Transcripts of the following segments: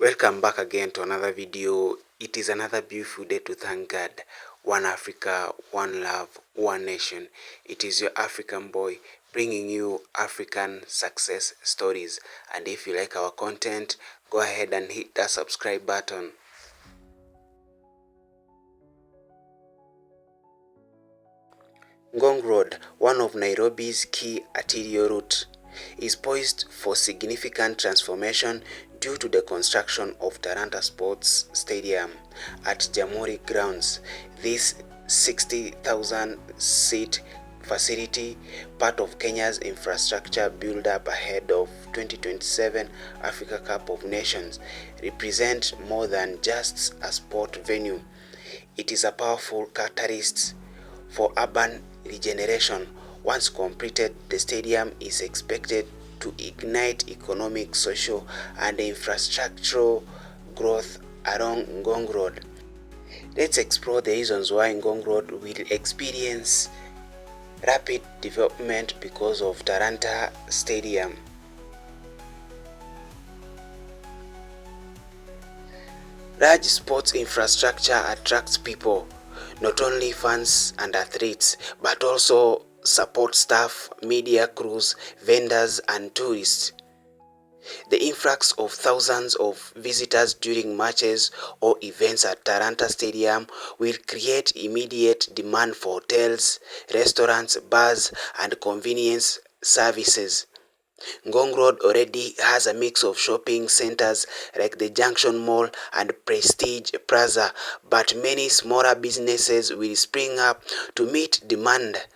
Welcome back again to another video. It is another beautiful day to thank God. One Africa, one love, one nation. It is your African boy bringing you African success stories. And if you like our content, go ahead and hit that subscribe button. Ngong Road, one of Nairobi's key arterial routes, is poised for significant transformation due to the construction of Talanta Sports Stadium at Jamhuri Grounds. This 60,000-seat facility, part of Kenya's infrastructure build-up ahead of 2027 Africa Cup of Nations, represents more than just a sport venue. It is a powerful catalyst for urban regeneration. Once completed, the stadium is expected to ignite economic, social, and infrastructural growth along Ngong Road. Let's explore the reasons why Ngong Road will experience rapid development because of Talanta Stadium. Large sports infrastructure attracts people, not only fans and athletes, but also support staff, media crews, vendors, and tourists. The influx of thousands of visitors during matches or events at Talanta Stadium will create immediate demand for hotels, restaurants, bars, and convenience services. Ngong Road already has a mix of shopping centers like the Junction Mall and Prestige Plaza, but many smaller businesses will spring up to meet demand.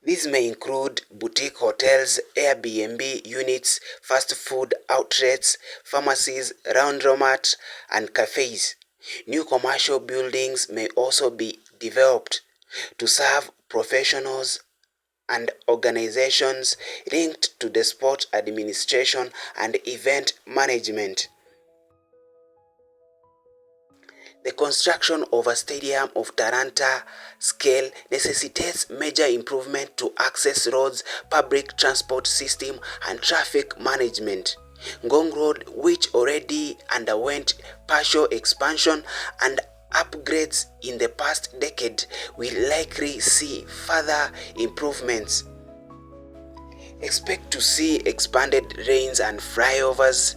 These may include boutique hotels, Airbnb units, fast food outlets, pharmacies, laundromats, and cafes. New commercial buildings may also be developed to serve professionals and organizations linked to the sport administration and event management. The construction of a stadium of Talanta scale necessitates major improvement to access roads, public transport system, and traffic management. Ngong Road, which already underwent partial expansion and upgrades in the past decade, will likely see further improvements. Expect to see expanded lanes and flyovers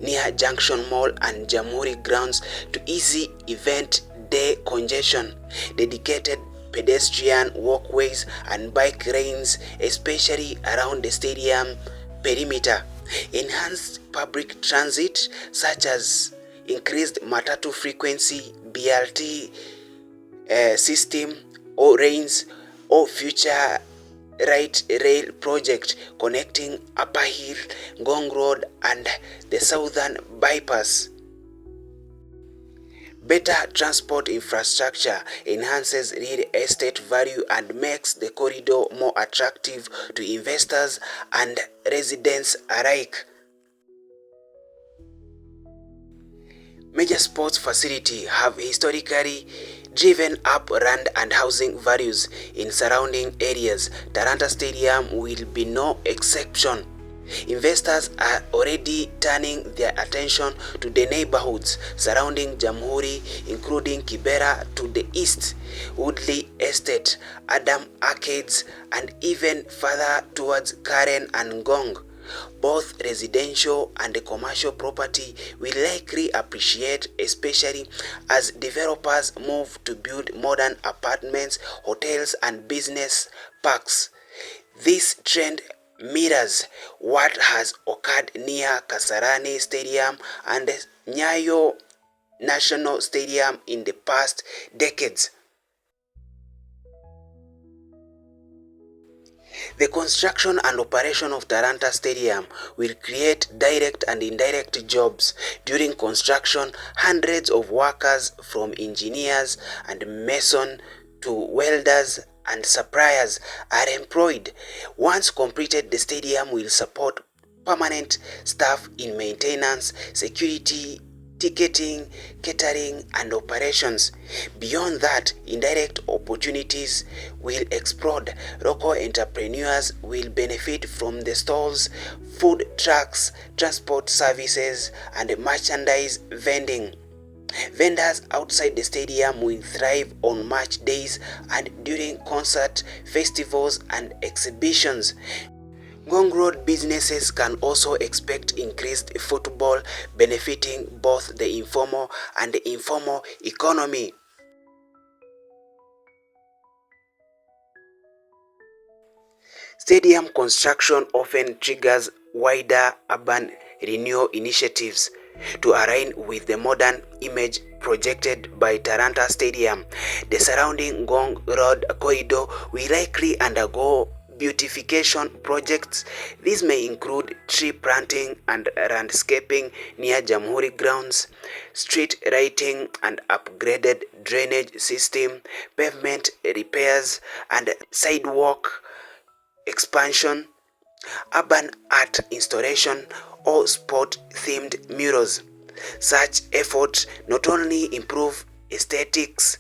near Junction Mall and Jamhuri Grounds to ease event day congestion, dedicated pedestrian walkways and bike lanes, especially around the stadium perimeter, enhanced public transit such as increased matatu frequency, BRT system, or lanes, or future light rail project connecting Upper Hill, Ngong Road, and the Southern Bypass. Better transport infrastructure enhances real estate value and makes the corridor more attractive to investors and residents alike. Major sports facilities have historically driven up land and housing values in surrounding areas. Talanta Stadium will be no exception. Investors are already turning their attention to the neighborhoods surrounding Jamhuri, including Kibera to the east, Woodley Estate, Adam Arcades, and even further towards Karen and Ngong. Both residential and commercial property will likely appreciate, especially as developers move to build modern apartments, hotels, and business parks. This trend mirrors what has occurred near Kasarani Stadium and Nyayo National Stadium in the past decades. The construction and operation of Talanta Stadium will create direct and indirect jobs. During construction, hundreds of workers from engineers and masons to welders and suppliers are employed. Once completed, the stadium will support permanent staff in maintenance, security, ticketing, catering, and operations. Beyond that, indirect opportunities will explode. Local entrepreneurs will benefit from the stalls, food trucks, transport services, and merchandise vending. Vendors outside the stadium will thrive on match days and during concert, festivals, and exhibitions. Ngong Road businesses can also expect increased football, benefiting both the informal and the informal economy. Stadium construction often triggers wider urban renewal initiatives to align with the modern image projected by Taranta Stadium. The surrounding Ngong Road corridor will likely undergo beautification projects. These may include tree planting and landscaping near Jamhuri grounds, street lighting and upgraded drainage system, pavement repairs, and sidewalk expansion, urban art installation, or sport-themed murals. Such efforts not only improve aesthetics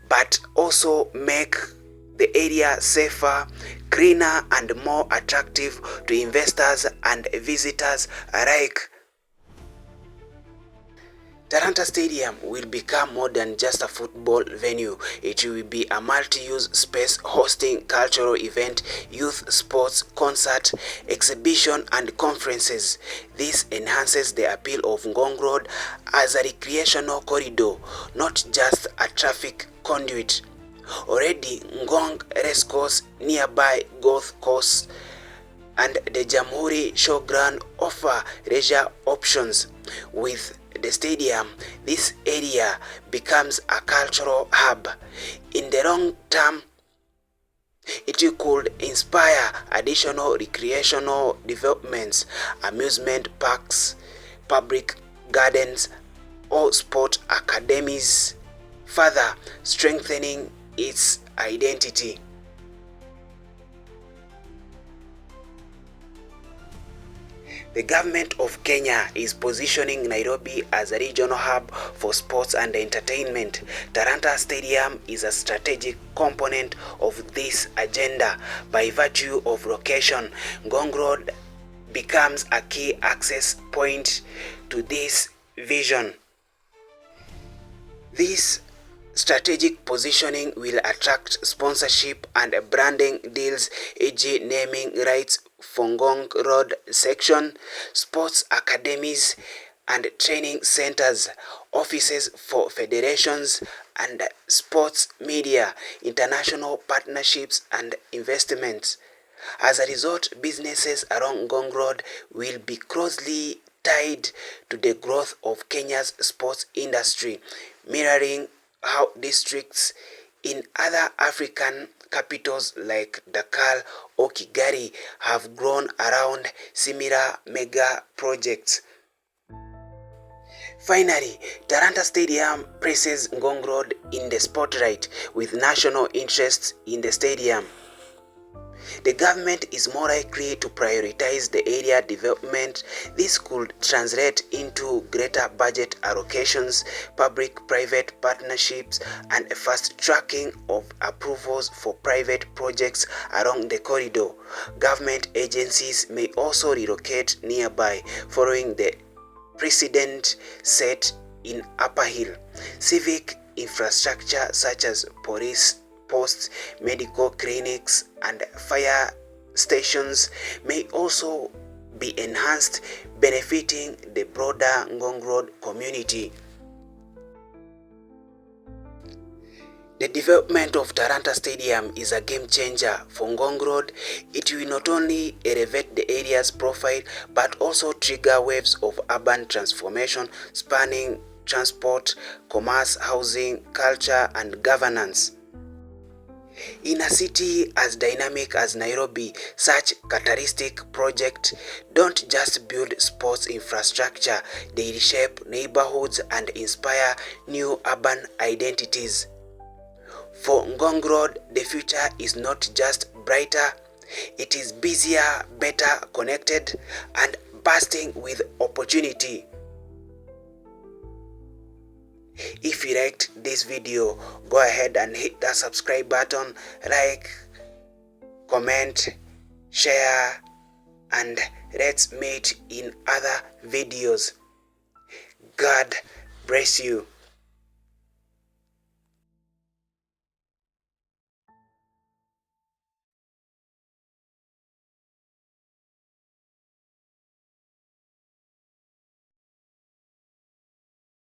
but also make the area safer, greener, and more attractive to investors and visitors alike. Taranta Stadium will become more than just a football venue. It will be a multi-use space hosting cultural event, youth sports, concert, exhibition, and conferences. This enhances the appeal of Ngong Road as a recreational corridor, not just a traffic conduit. Already, Ngong Racecourse, nearby Golf Course, and the Jamhuri Showground offer leisure options. With the stadium, this area becomes a cultural hub. In the long term, it could inspire additional recreational developments, amusement parks, public gardens, or sport academies, further strengthening its identity. The government of Kenya is positioning Nairobi as a regional hub for sports and entertainment. Taranta Stadium is a strategic component of this agenda. By virtue of location, Ngong Road becomes a key access point to this vision. This strategic positioning will attract sponsorship and branding deals, e.g. naming rights for Ngong Road section, sports academies and training centers, offices for federations and sports media, international partnerships and investments. As a result, businesses along Ngong Road will be closely tied to the growth of Kenya's sports industry, mirroring how districts in other African capitals like Dakar or Kigali have grown around similar mega projects. Finally, Taranta Stadium places Ngong Road in the spotlight with national interests in the stadium. The government is more likely to prioritize the area development. This could translate into greater budget allocations, public-private partnerships, and a fast-tracking of approvals for private projects along the corridor. Government agencies may also relocate nearby, following the precedent set in Upper Hill. Civic infrastructure such as police posts, medical clinics, and fire stations may also be enhanced, benefiting the broader Ngong Road community. The development of Taranta Stadium is a game changer for Ngong Road. It will not only elevate the area's profile but also trigger waves of urban transformation spanning transport, commerce, housing, culture, and governance. In a city as dynamic as Nairobi, such catalytic projects don't just build sports infrastructure, they reshape neighborhoods and inspire new urban identities. For Ngong Road, the future is not just brighter, it is busier, better connected, and bursting with opportunity. If you liked this video, go ahead and hit that subscribe button, like, comment, share, and let's meet in other videos. God bless you.